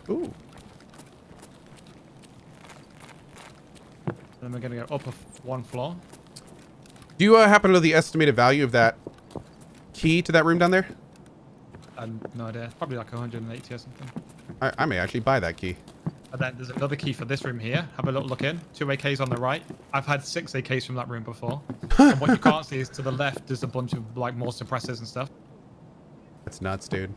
Ooh. Then we're going to go up one floor. Do you happen to know the estimated value of that key to that room down there? No idea. Probably like 180 or something. I may actually buy that key. And then there's another key for this room here. Have a little look in. 2 AKs on the right. I've had 6 AKs from that room before. And what you can't see is to the left, there's a bunch of like more suppressors and stuff. That's nuts, dude.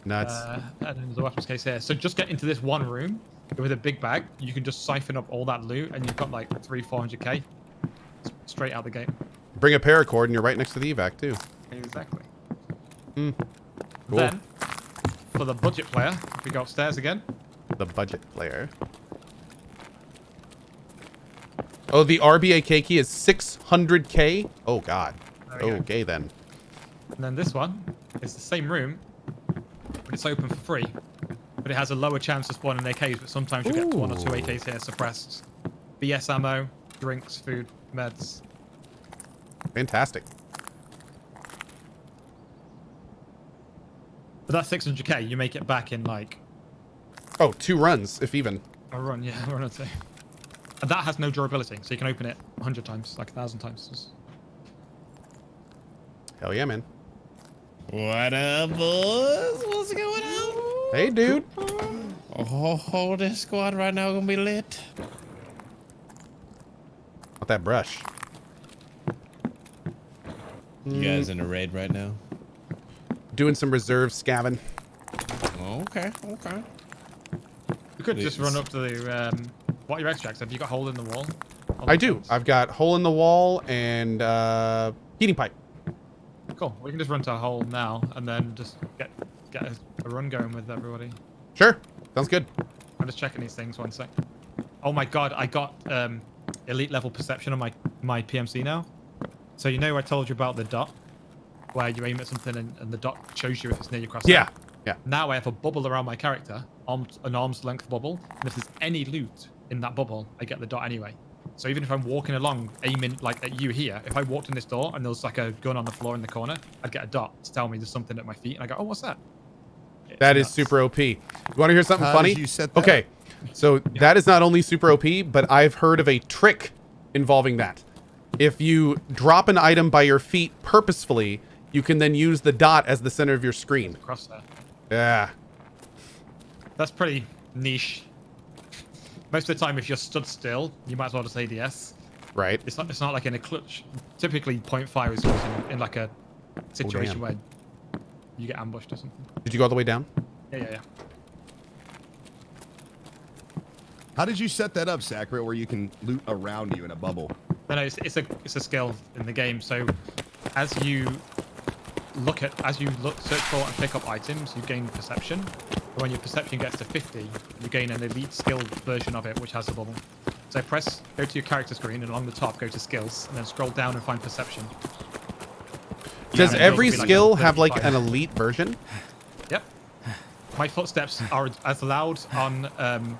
Nuts. And then there's a weapons case here. So just get into this one room with a big bag. You can just siphon up all that loot, and you've got like 300-400k straight out the gate. Bring a paracord, and you're right next to the evac too. Exactly. Hmm. Cool. Then, for the budget player, if we go upstairs again. The budget player. Oh, the RBAK key is 600k. Oh God. Okay then. And then this one is the same room, but it's open for free. But it has a lower chance of spawning AKs, but sometimes you get 1 or 2 AKs here suppressed. BS ammo, drinks, food, meds. Fantastic. But that's 600k. You make it back in like... Oh, 2 runs, if even. A run, yeah, a run or 2. And that has no durability, so you can open it 100 times, like 1,000 times. Hell yeah, man. What up, boys? What's going on? Hey, dude. Oh, this squad right now gonna be lit. Not that brush. You guys in a raid right now? Doing some reserve scavenging. Okay, okay. You could just run up to the... what are your extracts? Have you got hole in the wall? I do. I've got hole in the wall and heating pipe. Cool. We can just run to a hole now and then just get a run going with everybody. Sure. Sounds good. I'm just checking these things 1 sec. Oh my god, I got elite level perception on my PMC now. So you know I told you about the dot? Where you aim at something and the dot shows you if it's near your crosshair? Yeah. Yeah. Now I have a bubble around my character, an arm's length bubble, and if there's any loot in that bubble, I get the dot anyway. So even if I'm walking along, aiming like at you here, if I walked in this door and there was like a gun on the floor in the corner, I'd get a dot to tell me there's something at my feet, and I go, oh, what's that? That is super OP. You want to hear something funny? Did you set that? Okay. So that is not only super OP, but I've heard of a trick involving that. If you drop an item by your feet purposefully, you can then use the dot as the center of your screen. Across there. Yeah. That's pretty niche. Most of the time, if you're stood still, you might as well just ADS. Right. It's not like in a clutch. Typically, point fire is used in like a situation where you get ambushed or something. Did you go all the way down? Yeah. How did you set that up, Sacred, where you can loot around you in a bubble? No, it's a skill in the game. So as you search for and pick up items, you gain perception. And when your perception gets to 50, you gain an elite skill version of it, which has a bubble. So go to your character screen, and along the top, go to skills, and then scroll down and find perception. Does every skill like have like an elite version? Yep. My footsteps are as loud on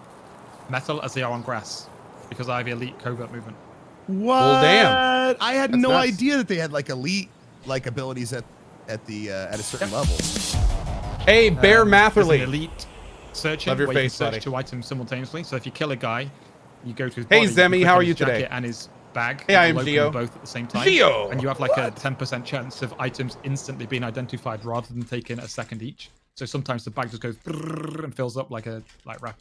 metal as they are on grass, because I have elite covert movement. What? Well, damn. I had That's no nuts. idea that they had like elite abilities at a certain level. Hey, Bear There's Matherly. an elite searching Love your where face, you can search buddy. 2 items simultaneously. So if you kill a guy, you go to his Hey, body, you Zemi, click how on are his you today? jacket and his bag. Hey, I and am open Gio. both at the same time. Gio! And you have like a 10% chance of items instantly being identified rather than taking a second each. So sometimes the bag just goes and fills up like wrap.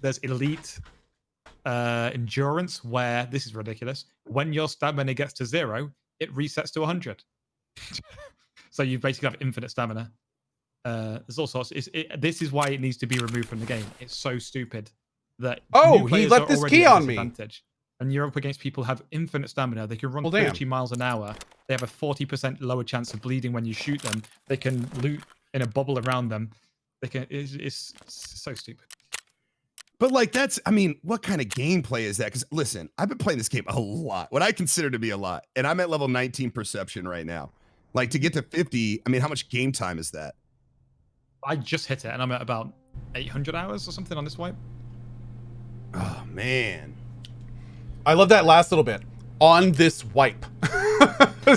There's elite endurance, where this is ridiculous. When your stamina gets to 0, it resets to 100. So you basically have infinite stamina. There's all sorts. This is why it needs to be removed from the game. It's so stupid that Oh, new he players left are this already key at a on me. disadvantage. And you're up against people who have infinite stamina. They can run Well, damn. 30 miles an hour. They have a 40% lower chance of bleeding when you shoot them. They can loot in a bubble around them. They can. It's so stupid. But like what kind of gameplay is that? Because listen, I've been playing this game a lot, what I consider to be a lot, and I'm at level 19 perception right now. Like to get to 50, I mean, how much game time is that? I just hit it, and I'm at about 800 hours or something on this wipe. Oh man. I love that last little bit. On this wipe.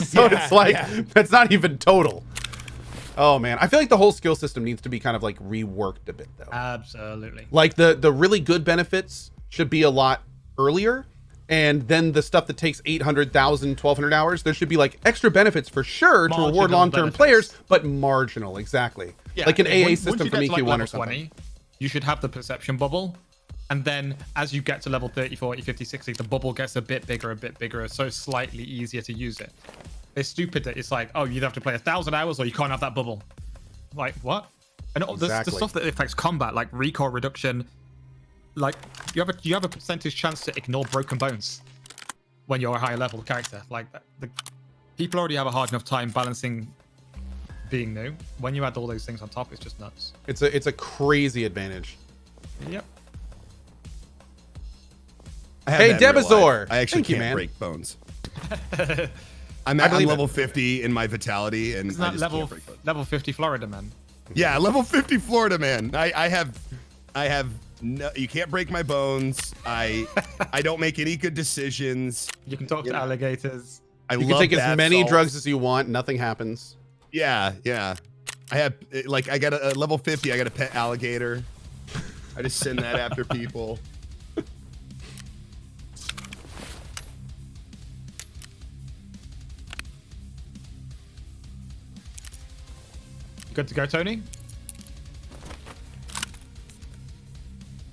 So it's like, that's not even total. Oh man, I feel like the whole skill system needs to be kind of like reworked a bit though. Absolutely. Like the really good benefits should be a lot earlier, and then the stuff that takes 800,000, 1,200 hours, there should be like extra benefits for sure to reward Marginal long-term benefits. players, but marginal, exactly. Yeah, like an AA once system you from get to, like, EQ1 or level something. 20, you should have the perception bubble. And then as you get to level 30, 40, 50, 60, the bubble gets a bit bigger, so slightly easier to use it. It's stupid that it's like, oh, you have to play 1,000 hours or you can't have that bubble. Like, what? And the stuff that affects combat, like recoil reduction, like you have a percentage chance to ignore broken bones when you're a higher level character. Like the people already have a hard enough time balancing being new. When you add all those things on top, it's just nuts. It's a crazy advantage. Yep. Hey, Debazor! I actually Thank you, can't man. break bones. I'm level 50 in my vitality, and It's I not just level can't break bones. level 50 Florida man. Yeah, level 50 Florida man. I have no. You can't break my bones. I don't make any good decisions. You can talk to alligators. I You love can take as bath many salts. drugs as you want, nothing happens. Yeah. I have like I got a level 50. I got a pet alligator. I just send that after people. Good to go, Tony?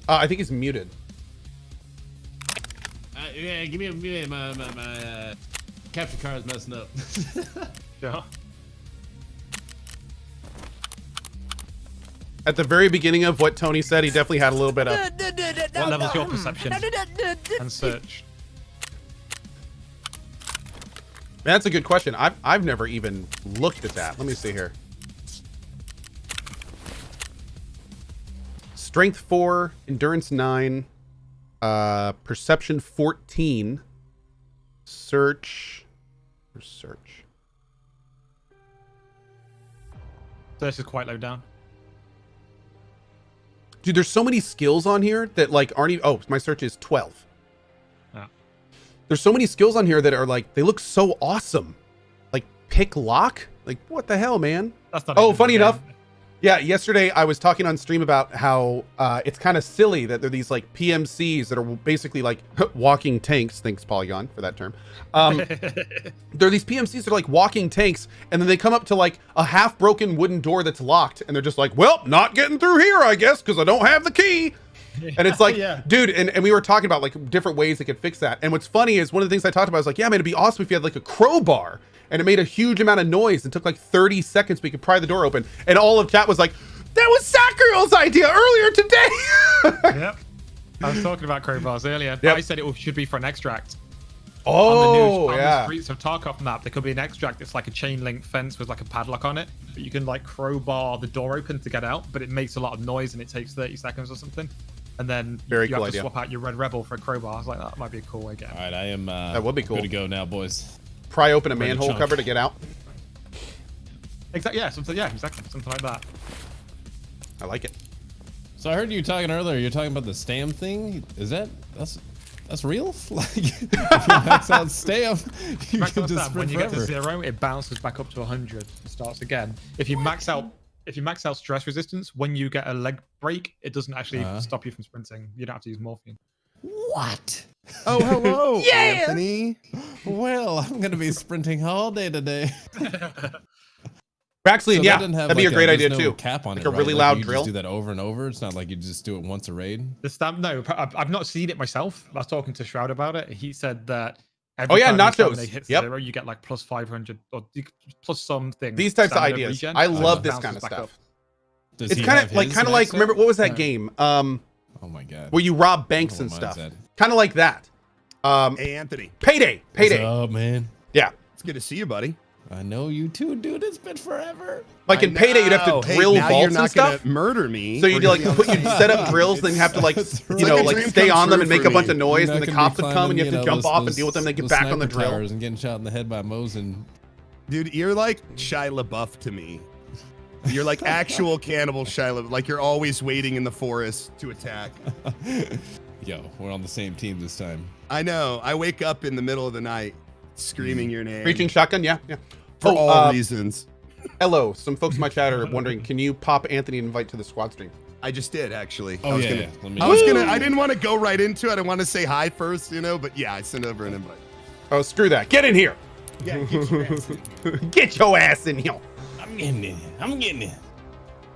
I think he's muted. Yeah, give me my capture card is messing up. Sure. At the very beginning of what Tony said, he definitely had a little bit of. What level's your perception and search? That's a good question. I've never even looked at that. Let me see here. Strength 4, endurance 9, perception 14, search. Search. Search is quite low down. Dude, there's so many skills on here that like aren't even. Oh, my search is 12. Yeah. There's so many skills on here that are like they look so awesome. Like pick lock. Like what the hell, man? That's not Oh, even funny the game. enough. Yeah, yesterday I was talking on stream about how it's kind of silly that there are these like PMCs that are basically like walking tanks. Thanks, Polygon, for that term. There are these PMCs that are like walking tanks, and then they come up to like a half-broken wooden door that's locked, and they're just like, well, not getting through here, I guess, because I don't have the key. And it's like, Yeah. dude, and we were talking about like different ways they could fix that. And what's funny is one of the things I talked about was like, yeah, man, it'd be awesome if you had like a crowbar and it made a huge amount of noise and took like 30 seconds we could pry the door open. And all of chat was like, that was Sakuryl's idea earlier today. Yep. I was talking about crowbars earlier. Yep. I said it should be for an extract. Oh, on yeah. the Streets of Tarkov map, there could be an extract. It's like a chain link fence with like a padlock on it. But you can like crowbar the door open to get out, but it makes a lot of noise and it takes 30 seconds or something. And then Very you cool have to idea. swap out your Red Rebel for a crowbar. I was like, that might be a cool way to get All it. right, I am. That would be cool. Good to go now, boys. Pry open a Ready to manhole chunk. cover to get out. Exactly. Yeah, exactly. Something like that. I like it. So I heard you talking earlier. You're talking about the stam thing. Is that's real? Like if you max out stam, you Max can out just stam, when sprint you get to forever. 0, it bounces back up to 100 and starts again. If you max out stress resistance, when you get a leg break, it doesn't actually stop you from sprinting. You don't have to use morphine. What? Oh, hello, Anthony. Well, I'm gonna be sprinting all day today. Actually, So yeah, that doesn't have, that'd be like, a great there's idea no too. Cap on Like it, a really right? loud you drill. Just do that over and over. It's not like you just do it once a raid. The stamp, no, I've not seen it myself. I was talking to Shroud about it. He said that Oh, yeah, time your nachos. stamina hits Yep. 0, you get like plus 500 or plus something. These types of stamina ideas. regen, I and love it this bounces kind of back stuff. up. Does It's he kind have of like his like maxed remember out? what was that Yeah. game? Oh my god. Where you rob banks I and don't know what stuff. mine's Kind of like that. Hey, Anthony. Payday. What's Payday. up, man? Yeah. It's good to see you, buddy. I know you too, dude. It's been forever. Like in Payday, you'd have to Hey, drill now vaults you're not and stuff. gonna murder me. So you'd We're like gonna be put on you the set same up team. drills, then you have to like It's you like know a like dream stay come on them true and make for a bunch me. of noise, You're and not the gonna be cops would come climbing, and you have to jump off and deal with them. Then get back on the sniper drill. towers and getting shot in the head by Mosin. Dude, you're like Shia LaBeouf to me. You're like actual cannibal Shia LaBeouf. Like you're always waiting in the forest to attack. Yo, we're on the same team this time. I know. I wake up in the middle of the night screaming your name Reaching shotgun, yeah, yeah. for Oh, all reasons. Hello. Some folks in my chat are wondering, can you pop Anthony an invite to the squad stream? I just did actually. Oh I was yeah, gonna, yeah. Let me. I didn't want to go right into it. I want to say hi first, you know, but yeah, I sent over an invite. Oh, screw that. Get in here. Yeah, get your ass in. Get your ass in here. I'm getting it. I'm getting it.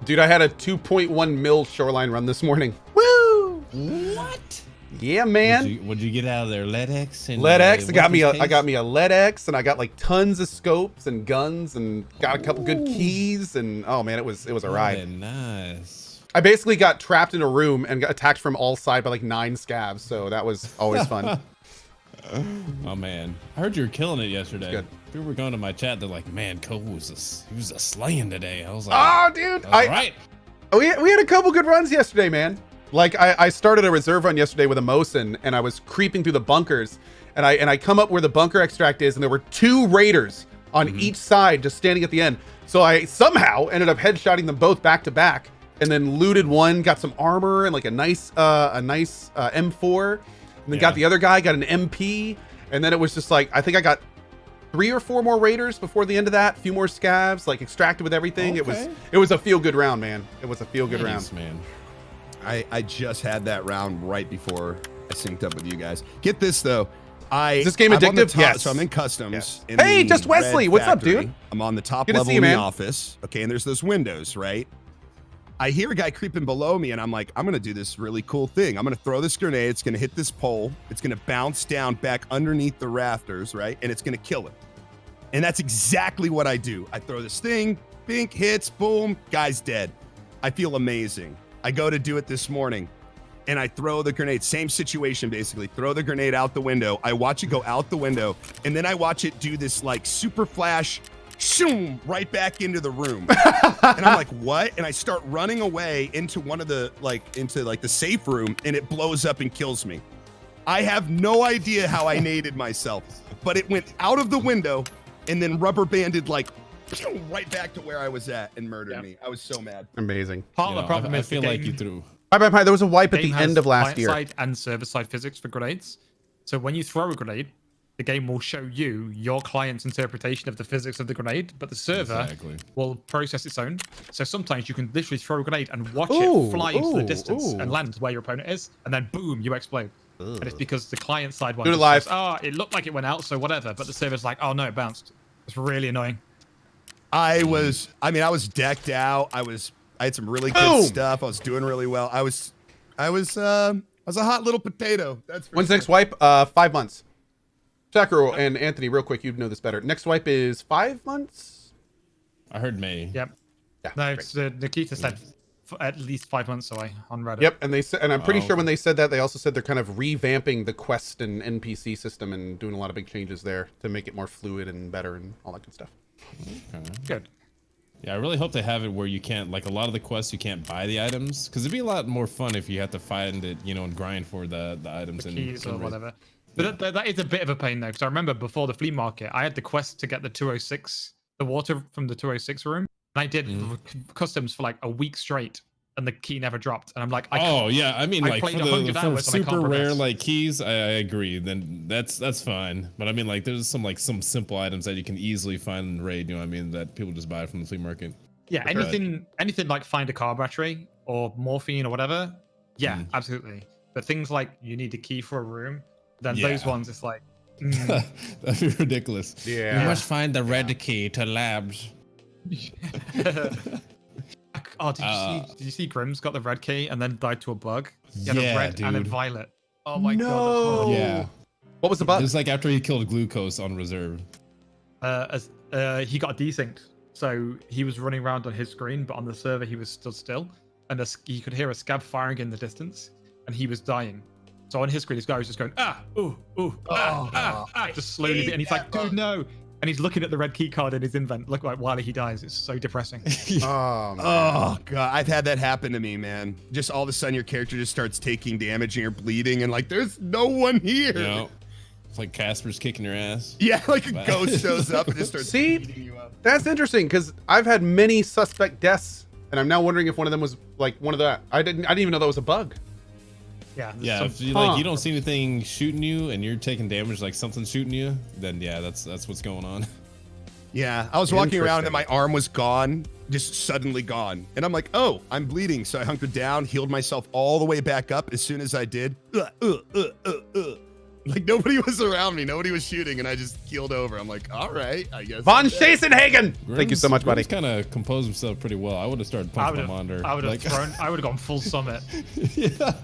Dude, I had a 2.1 mil shoreline run this morning. Woo! What? Yeah, man. What'd you get out of there? Lead X and Lead X. I what's got me his a case? Lead X, and I got like tons of scopes and guns, and got a couple good keys, and oh man, it was a ride. Yeah, nice. I basically got trapped in a room and got attacked from all sides by like 9 scavs, so that was always fun. Oh man, I heard you were killing it yesterday. Good. People were going to my chat. They're like, "Man, Cohh was a slaying today." I was like, Oh, dude, "All right." we had a couple good runs yesterday, man. Like I started a reserve run yesterday with a Mosin, and I was creeping through the bunkers, and I come up where the bunker extract is, and there were 2 raiders on each side just standing at the end. So I somehow ended up headshotting them both back to back, and then looted one, got some armor and like a nice M4, and then got the other guy, got an MP, and then it was just like I think I got 3 or 4 more raiders before the end of that, a few more scavs, like extracted with everything. Okay. It was a feel good round, man. It was a feel good Nice, round. man. I just had that round right before I synced up with you guys. Get this though. Is this game I'm on the addictive? top- Yes. So I'm in customs. Yes. In Hey, the Just Wesley, red what's up, factory. dude? I'm on the top Good to level see you, in the man. office. Okay, and there's those windows, right? I hear a guy creeping below me, and I'm like, I'm gonna do this really cool thing. I'm gonna throw this grenade. It's gonna hit this pole. It's gonna bounce down back underneath the rafters, right? And it's gonna kill him. And that's exactly what I do. I throw this thing, bink, hits, boom, guy's dead. I feel amazing. I go to do it this morning, and I throw the grenade. Same situation, basically. Throw the grenade out the window. I watch it go out the window, and then I watch it do this like super flash, shoom, right back into the room. And I'm like, what? And I start running away into one of the into the safe room, and it blows up and kills me. I have no idea how I naded myself, but it went out of the window and then rubber banded like right back to where I was at and murdered me. I was so mad. Amazing. Part You of the know, problem I is the feel like game- you threw. Hi. There was a wipe at game the has end of last year. client-side and server-side physics for grenades. So when you throw a grenade, the game will show you your client's interpretation of the physics of the grenade, but the server Exactly. will process its own. So sometimes you can literally throw a grenade and watch Ooh, it fly into the ooh, distance ooh. and land where your opponent is, and then boom, you explode. And it's because the client side one Do it just live. says, oh, it looked like it went out, so whatever. But the server's like, oh no, it bounced. It's really annoying. I was decked out. I had some really good Boom. stuff. I was doing really well. I was a hot little potato. That's for When's sure. next wipe? 5 months. Sakura and Anthony, real quick, you'd know this better. Next wipe is 5 months? I heard May. Yep. Yeah. No, great. it's, Nikita said at least 5 months away on Reddit. Yep, and they said, and I'm pretty Oh, sure when they said that, they also said they're kind of revamping the quest and NPC system and doing a lot of big changes there to make it more fluid and better and all that good stuff. Okay. Good. Yeah, I really hope they have it where you can't, like a lot of the quests, you can't buy the items. Because it'd be a lot more fun if you had to find it, you know, and grind for the items. and Keys or whatever. But that is a bit of a pain though, because I remember before the flea market, I had the quest to get the 206, the water from the 206 room, and I did customs for like a week straight, and the key never dropped. And I'm like, Oh yeah, I mean, I like played for 100 the hours and I can't super rare progress. like keys, I agree. Then that's fine. But I mean, like there's some simple items that you can easily find in raid. You know what I mean? That people just buy from the flea market. yeah, anything like find a car battery or morphine or whatever. Yeah, absolutely. But things like you need a key for a room, then those Yeah. ones, it's like, That'd be ridiculous. Yeah. You must find the red key to labs. oh, did you see Grimm's got the red key and then died to a bug? He had Yeah, a red and a dude. violet. Oh my god. That's No. horrible. Yeah. What was the bug? It's like after he killed glucose on reserve. He got desynced, so he was running around on his screen, but on the server he was stood still, and he could hear a scab firing in the distance, and he was dying. So on his screen, this guy was just going just slowly, and he's like, dude, no, and he's looking at the red key card in his invent, look like while he dies. It's so depressing. Oh, man. Oh god, I've had that happen to me, man. Just all of a sudden your character just starts taking damage and you're bleeding and like there's no one here. You know, it's like Casper's kicking your ass. Yeah, like a ghost shows up and just starts See? beating you up. That's interesting because I've had many suspect deaths, and I'm now wondering if one of them was like one of that. I didn't even know that was a bug. Yeah. there's Yeah, some- if you like you don't see anything shooting you and you're taking damage like something's shooting you, then yeah, that's what's going on. Yeah, I was walking around and my arm was gone, just suddenly gone. And I'm like, oh, I'm bleeding. So I hunkered down, healed myself all the way back up. As soon as I did, like nobody was around me. Nobody was shooting. And I just keeled over. I'm like, all right, I guess. Von Schasenhagen. Thank you so much, buddy. He's kind of composed himself pretty well. I would have started punching him under. I would have gone full summit. Yeah.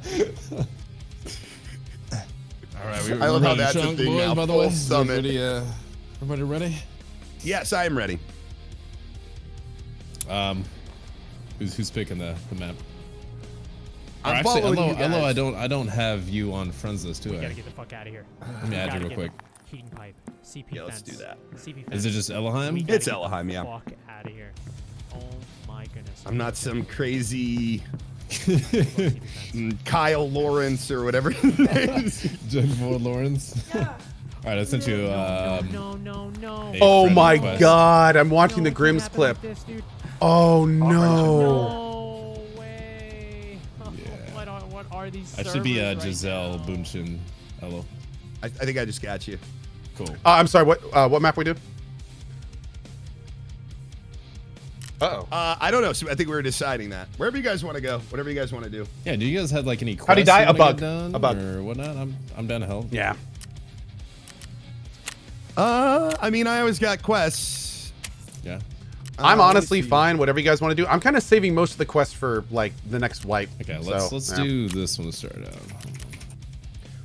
All right, I love how that's a thing now. By the Full way, summit. Everybody ready? Yes, I am ready. Who's picking the map? I'm Actually, following you guys. although I don't have you on friends list, do We I? gotta get the fuck out of here. Let me add you real quick. Heating pipe. CP Yeah, let's fence. do that. CP fence. Is it just Elohim? We gotta It's get the Elohim, yeah. Fuck out of here. Oh my goodness. I'm not some crazy CP fence. Kyle Lawrence or whatever his name is. Jennifer Lawrence. All right, I sent you. No. a Oh friend my request. God, I'm watching the No, it can't Grimm's happen clip. like this, dude. Oh no. No way. Yeah. What are these? I should be servers right Giselle now? Bunchin. Hello. I think I just got you. Cool. I'm sorry. What map we do? Uh-oh. I don't know. So I think we were deciding that. Wherever you guys want to go, whatever you guys want to do. Yeah. Do you guys have like any quests? How'd he die? you A wanna get bug. done A bug. or whatnot? I'm down to help. Yeah. I mean, I always got quests. Yeah. I'm let me honestly see. fine. Whatever you guys want to do. I'm kind of saving most of the quests for like the next wipe. Okay. So, Let's yeah. do this one to start out.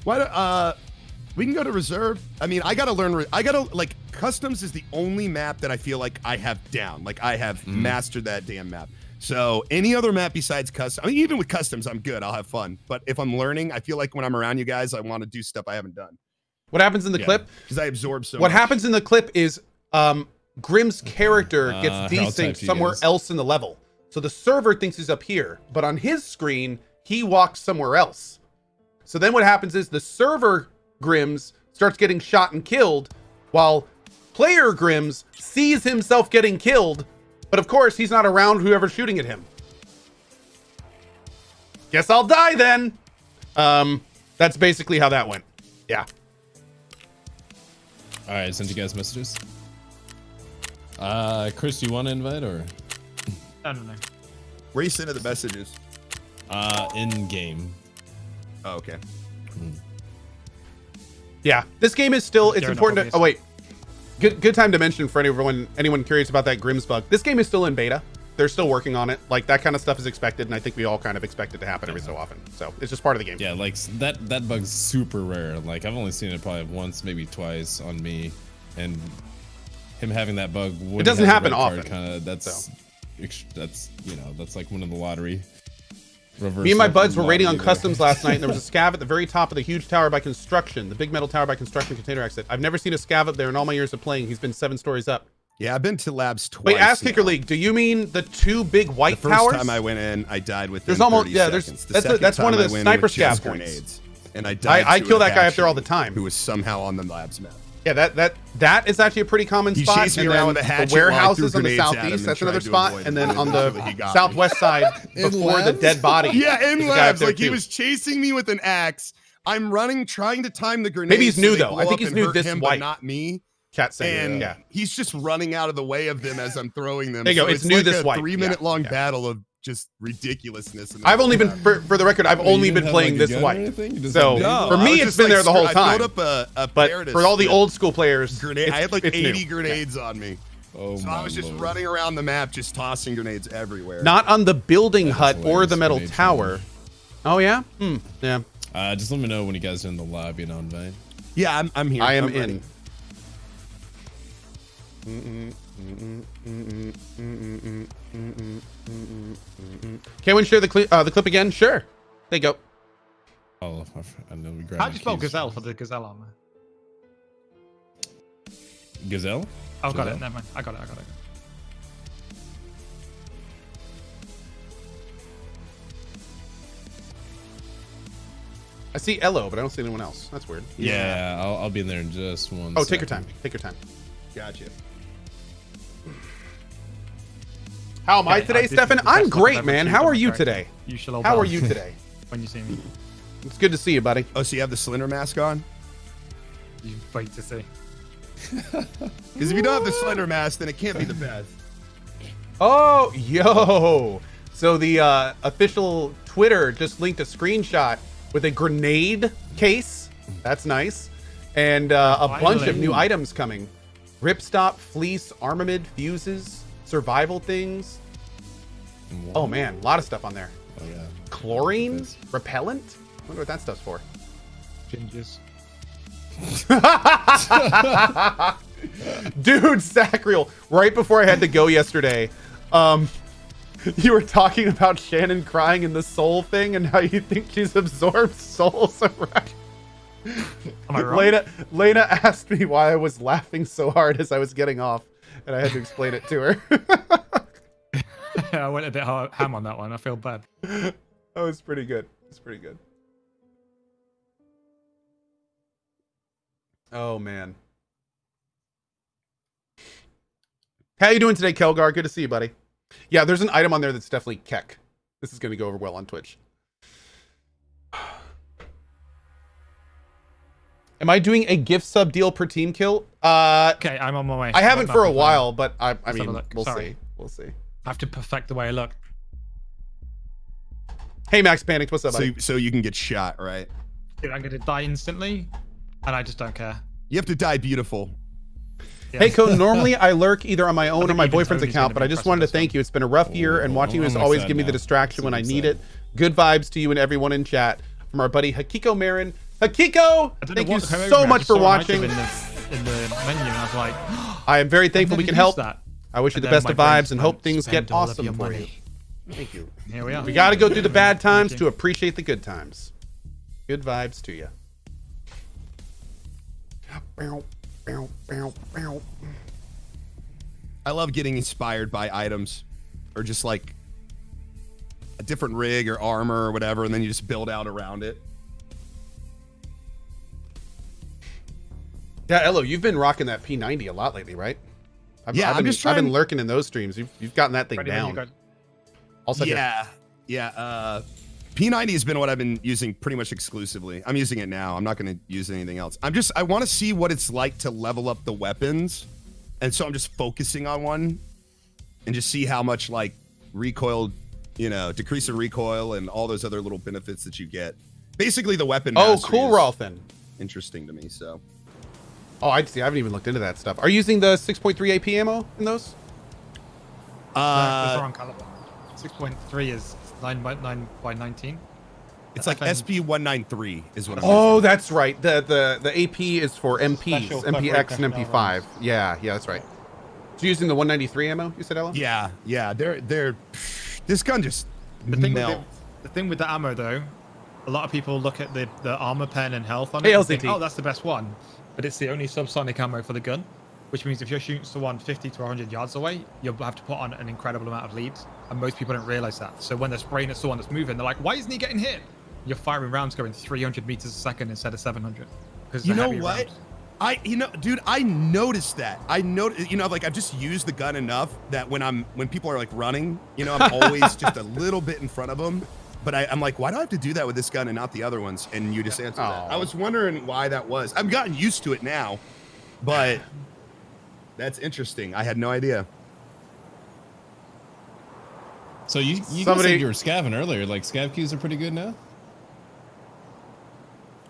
Why don't we can go to reserve. I mean, I gotta learn. I gotta like customs is the only map that I feel like I have down. Like I have mastered that damn map. So any other map besides custom, I mean, even with customs, I'm good. I'll have fun. But if I'm learning, I feel like when I'm around you guys, I want to do stuff I haven't done. What happens in the clip? Because I absorb so What much. happens in the clip is Grimm's character gets how desynced typed he somewhere is. else in the level. So the server thinks he's up here, but on his screen, he walks somewhere else. So then what happens is the server Grimm's starts getting shot and killed, while player Grimm's sees himself getting killed, but of course he's not around whoever's shooting at him. Guess I'll die then. That's basically how that went. Yeah. All right. Sent you guys messages. Chris, do you want to invite or No. Where you sending the messages? in game? Oh, okay. Yeah, this game is still, it's Fair important enough, to, oh wait, good time to mention for anyone curious about that Grimm's bug. This game is still in beta. They're still working on it. Like that kind of stuff is expected, and I think we all kind of expect it to happen every so often. So it's just part of the game. Yeah, like that bug's super rare. Like I've only seen it probably once, maybe twice on me, and him having that bug. It doesn't happen often, Kind of that's that's like one of the lottery. Me and my buds were raiding on customs last night, and there was a scav at the very top of the huge tower by construction, the big metal tower by construction container exit. I've never seen a scav up there in all my years of playing. He's been 7 stories up. Yeah, I've been to labs twice. Wait, Ass Kicker now. League, do you mean the 2 big white The first towers? time I went in, I died within There's almost 30 yeah. There's seconds. The that's second that's one of time the I went in sniper with just scav points. grenades, and I died. I to kill an that guy up there all the Apache time. Who was somehow on the labs map. Yeah, that is actually a pretty common He spot. chased me And around then with a the hatchet while I warehouses threw on the grenades at him southeast, and that's tried another to spot. avoid And him. then on Eventually he the got me. southwest side, In before the labs? dead body. Yeah, in there's a guy up labs, there like he too. was chasing me with an axe. I'm running, trying to time the grenades. Maybe he's so new, they though. blow I think up he's and new hurt this him, white. but not me. Chat saying, And yeah. he's just running out of the way of them as I'm throwing them. There you go, So it's new like this a white. 3-minute Yeah, long yeah. battle of just ridiculousness. I've only been, for the record, I've only you been didn't have, playing like, a this gun or white. anything? You just So had for I me, was it's just, been like, there the whole I time. built up a But Paradis for all the with old school players, grenade, I had like it's 80 new. grenades on me. Oh So my I was just Lord. running around the map, just tossing grenades everywhere. Not on the building That is hut or hilarious the metal grenade tower. challenge. Oh yeah? Yeah. Just let me know when you guys are in the lobby and on invite. Yeah, I'm here. I am I'm ready. in. Can we share the clip again? Sure. There you go. Oh, I know we grabbed. How do you spell gazelle for the gazelle armor? Gazelle? Oh, got Gazelle? it. Never mind. I got it. I see Elo, but I don't see anyone else. That's weird. Yeah, I'll be in there in just one. Oh, take your second. time. Take your time. Gotcha. How am I Okay, today, did Stefan? the I'm best great, I've ever man. seen How from are a you character. today? You shall How obey are you today? when you see me. It's good to see you, buddy. Oh, so you have the Slender mask on? You wait to see. Because if you don't have the slender mask, then it can't be the best. Oh, yo. So the official Twitter just linked a screenshot with a grenade case. That's nice. And a bunch of new items coming. Ripstop, fleece, armament, fuses, survival things. Oh man, a lot of stuff on there. Oh yeah. Chlorine, repellent. I wonder what that stuff's for. Gingers. Dude, Sacriel, right before I had to go yesterday, you were talking about Shannon crying in the soul thing and how you think she's absorbed souls around. Am I wrong? Lena asked me why I was laughing so hard as I was getting off, and I had to explain it to her. I went a bit ham on that one. I feel bad. That was pretty good. It's pretty good. Oh man. How you doing today, Kelgar? Good to see you, buddy. Yeah, there's an item on there that's definitely Keck. This is going to go over well on Twitch. Am I doing a gift sub deal per team kill? Okay, I'm on my way. I haven't Right for back a with while, but I have a mean, look. we'll Sorry. see. We'll see. I have to perfect the way I look. Hey, Max Panicked, what's up, buddy? So you can get shot, right? Dude, I'm gonna die instantly, and I just don't care. You have to die beautiful. Yeah. Hey, Cohh, normally I lurk either on my own or think my even boyfriend's Tony's account, gonna but be I just impressed wanted to with this thank you. It's been a rough year, and watching you has I'm always excited given me the now. distraction when I Super need it. Good vibes to you and everyone in chat. From our buddy Hakiko Marin. Hakiko, I don't know thank you what came over so me. I much just for saw an item watching. in the menu, and I was like, I am very thankful I've we never can help. used that. I wish you And the then best my of brain vibes and hope went, things get "Spend all of awesome your for you. money." Thank you. Here we are. We got to go through the bad times Thank to you. appreciate the good times. Good vibes to you. I love getting inspired by items or just like a different rig or armor or whatever, and then you just build out around it. Yeah, Elo, you've been rocking that P90 a lot lately, right? I've I'm been, just I've been trying- lurking in those streams. You've gotten that thing Ready when you down. go. Also, Yeah. P90 has been what I've been using pretty much exclusively. I'm using it now. I'm not going to use anything else. I want to see what it's like to level up the weapons. And so I'm just focusing on one and just see how much like recoil, decrease in recoil and all those other little benefits that you get. Basically the weapon oh, mastery cool, is Rolfin. interesting to me, so. Oh, I see. I haven't even looked into that stuff. Are you using the 6.3 AP ammo in those? That's the wrong caliber. 6.3 is 9 by 19. It's like FN. SP193 is what I'm Oh, using. that's right. The AP is for MPs, Special MPX and purpose MP5. Yeah, that's right. So you're using the 193 ammo, you said, Elo? Yeah. They're this gun just The thing, with melts. the thing with the ammo, though, a lot of people look at the armor pen and health on Hey, it and think, LCT. oh, that's the best one. But it's the only subsonic ammo for the gun, which means if you're shooting someone 50 to 100 yards away, you'll have to put on an incredible amount of leads. And most people don't realize that. So when they're spraying at someone that's moving, they're like, why isn't he getting hit? You're firing rounds going 300 meters a second instead of 700. Because You know what? Dude, I noticed that. Like I've just used the gun enough that when people are like running, I'm always just a little bit in front of them. But I'm like, why do I have to do that with this gun and not the other ones? And you just answered that. I was wondering why that was. I've gotten used to it now, but that's interesting. I had no idea. So you guys Somebody- said you were scavving earlier. Like scav queues are pretty good now.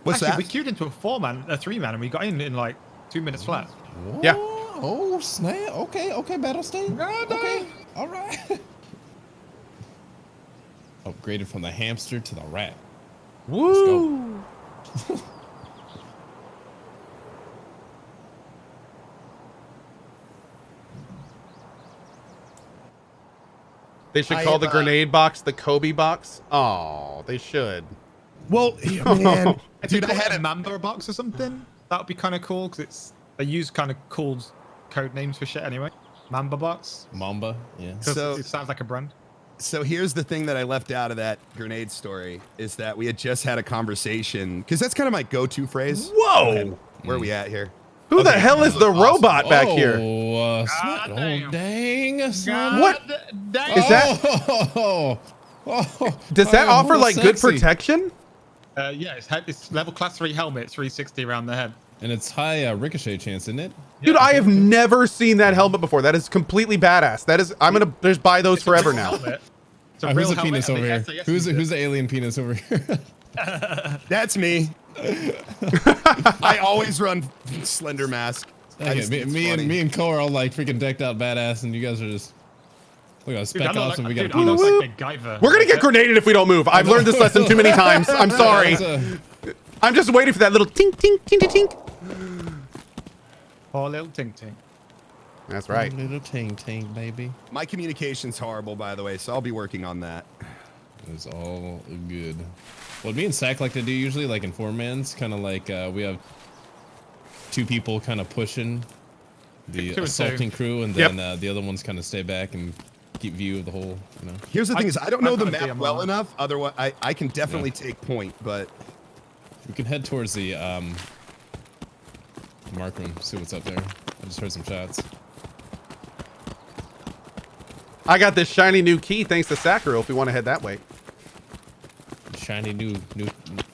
What's Actually, that? we queued into a 3-man, and we got in like 2 minutes flat. Yeah. Oh snap! Okay, battle stain. Okay, all right. Upgraded from the hamster to the rat. Woo! They should I call have, the grenade box the Kobe box. Oh, they should. Well, man, If dude, you I call had it a a Mamba box or something, that would be kind of cool because they use kind of cool code names for shit anyway. Mamba box. Mamba. Yeah. 'Cause So- it sounds like a brand. So here's the thing that I left out of that grenade story is that we had just had a conversation because that's kind of my go-to phrase. Whoa! Where are we at here? Who the hell is the robot back here? Snap. God damn. Oh dang! Son. What? Is that? Oh, Does that I offer am like good sexy. protection? Yeah, it's level class 3 helmet, 360 around the head. And it's high ricochet chance, isn't it? Dude, I have never seen that helmet before. That is completely badass. That is, I'm gonna just buy those It's a forever real now. helmet. It's a Who's real the helmet, penis and over the here? SAS Who's the alien penis over here? That's me. I always run slender mask. I Okay, just think it's funny. me and Cohh are all like freaking decked out badass, and you guys are just look at Dude, I spec look ops, and we got dude, a I look penis. like MacGyver. We're gonna get grenaded if we don't move. I've learned this lesson too many times. I'm sorry. I'm just waiting for that little tink, tink, tink, tink, tink. Poor little tink tink. That's right. Little ting, baby. My communication's horrible, by the way, so I'll be working on that. It's all good. What me and Sack like to do usually, like in 4-mans, kind of like we have 2 people kind of pushing the 2 and 2. assaulting crew, and Yep. then the other ones kind of stay back and keep view of the whole, you know. Here's the thing is, I don't know I've the got a map DMR. well enough. Otherwise, I can definitely take point, but We can head towards the mark room, see what's up there. I just heard some shots. I got this shiny new key thanks to Sakura if we want to head that way. Shiny new,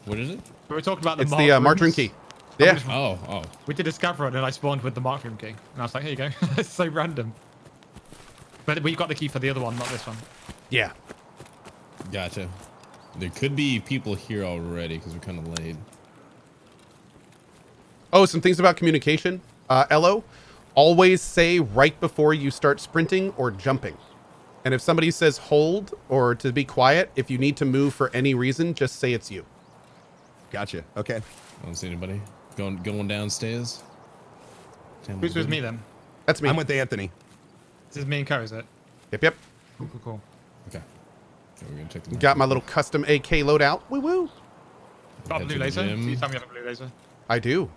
what is it? We were talking about the It's the marked room rooms. key. Yeah. Oh. We did a scav run and I spawned with the mark room key. And I was like, here you go. It's so random. But we've got the key for the other one, not this one. Yeah. Gotcha. There could be people here already because we're kind of late. Oh, some things about communication. Elo, always say right before you start sprinting or jumping. And if somebody says hold or to be quiet, if you need to move for any reason, just say it's you. gotcha. Okay. I don't see anybody going downstairs. Who's with me then? That's me. I'm with Anthony. This is me and Cohh, is it? Yep. Cool. Okay. So we're gonna check the Got my little custom AK loadout. Woo woo. Got a Head blue to the laser? gym. So you tell me you have a blue laser? I do. All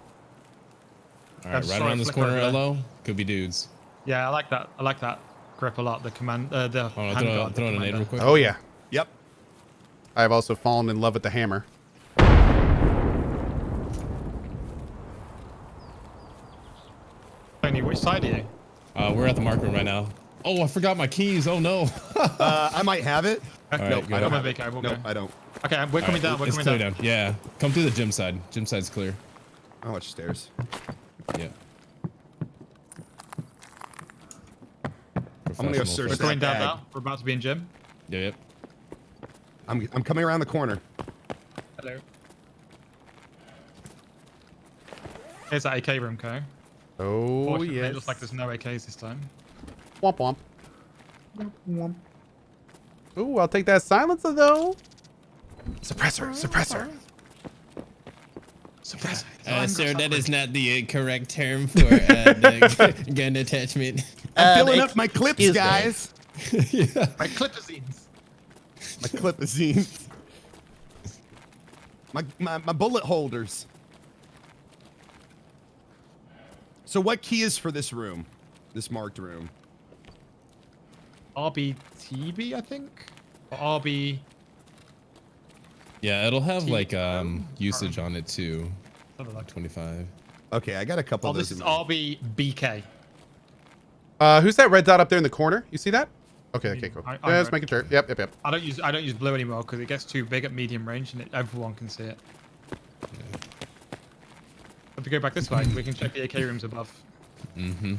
right, I'm right sorry, around this flicker corner, over there. LO. Could be dudes. Yeah, I like that. I like that grip a lot. The command, the Oh, no, handguard. throw in a nade real quick. Oh yeah. Yep. I've also fallen in love with the hammer. Tony, which side are you? We're at the mark room right now. Oh, I forgot my keys. Oh no. I might have it. Okay, right, go I don't come have with it. me, Cohh, we'll No, go. I don't. Okay, we're coming All down. We're it's coming clear down. Yeah. Come through the gym side. Gym side's clear. Oh, it's stairs. Yeah. I'm gonna go search We're that coming down bag. now. We're about to be in gym. Yep. I'm coming around the corner. Hello. Here's that AK room, Cohh. Oh Fortunately, yes. It looks like there's no AKs this time. Womp womp. Ooh, I'll take that silencer though. Suppressor. Sir, that is not the correct term for the gun attachment. I'm filling up my clips, guys. My clipazines. My clipazines. My bullet holders. So what key is for this room? This marked room? RBTB, I think? Or RB... Yeah, it'll have T- like usage on it too. Something like 25. Okay, I got a couple Oh, of this those. is in mind. RBBK. Who's that red dot up there in the corner? You see that? Okay, cool. I'm Just red. making sure. Yep. I don't use blue anymore because it gets too big at medium range and everyone can see it. If we go back this way, we can check the AK rooms above. Mm-hmm.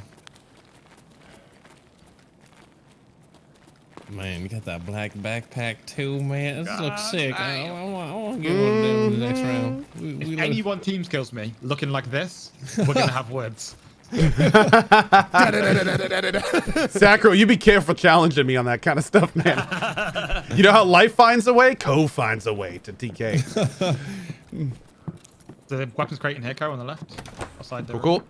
Man, you got that black backpack too, man. This looks sick. I want to get one of them in the next round. If We anyone teams kills me looking like this, we're gonna have words. Sacro, you be careful challenging me on that kind of stuff, man. You know how life finds a way? Cohh finds a way to TK. The weapons crate in here, Cohh, on the left. Outside the Cool.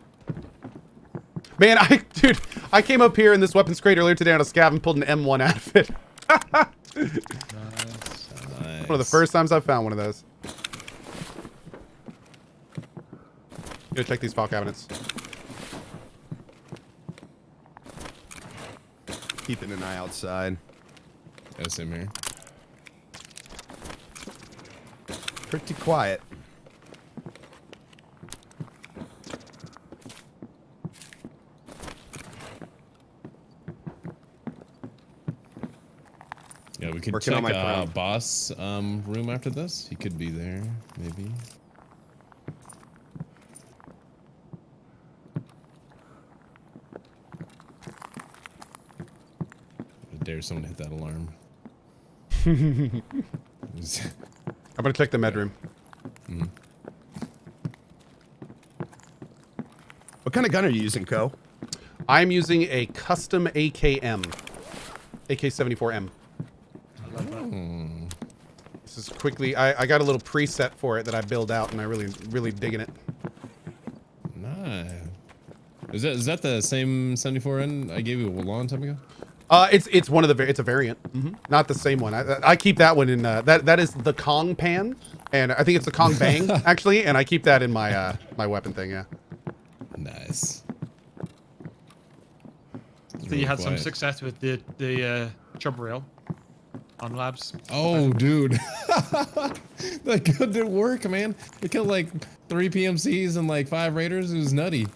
Man, dude, I came up here in this weapons crate earlier today on a scav and pulled an M1 out of it. Nice. One of the first times I've found one of those. Go check these file cabinets. Keeping an eye outside. That's him here. Pretty quiet. Yeah, we could Working check on my prime. boss room after this. He could be there, maybe. dare someone to hit that alarm. I'm gonna check the med room. What kind of gun are you using, Cohh? I'm using a custom AKM. AK-74M. This is quickly, I got a little preset for it that I build out, and I really digging it. Nice. Is that the same 74N I gave you a long time ago? It's one of the, it's a variant. Not the same one. I keep that one in, that is the Kong pan, and I think it's the Kong Bang, actually, and I keep that in my, my weapon thing, yeah. Nice. So you had some success with the chub reel on labs. Oh, dude. That gun didn't work, man. We killed like 3 PMCs and like 5 raiders. It was nutty.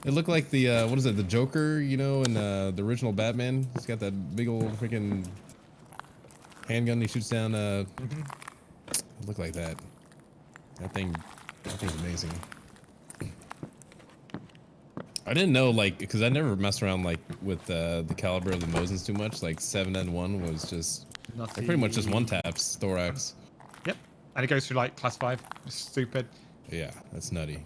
It looked like the, what is it, the Joker, you know, in the original Batman. He's got that big old freaking handgun he shoots down. It looked like that. That thing's amazing. I didn't know, like, because I never messed around, like, with the caliber of the Mosins too much. Like, 7N1 was just, Nutty. pretty much just one-taps, thorax. Yep. And it goes through like class 5. It's stupid. Yeah, that's nutty.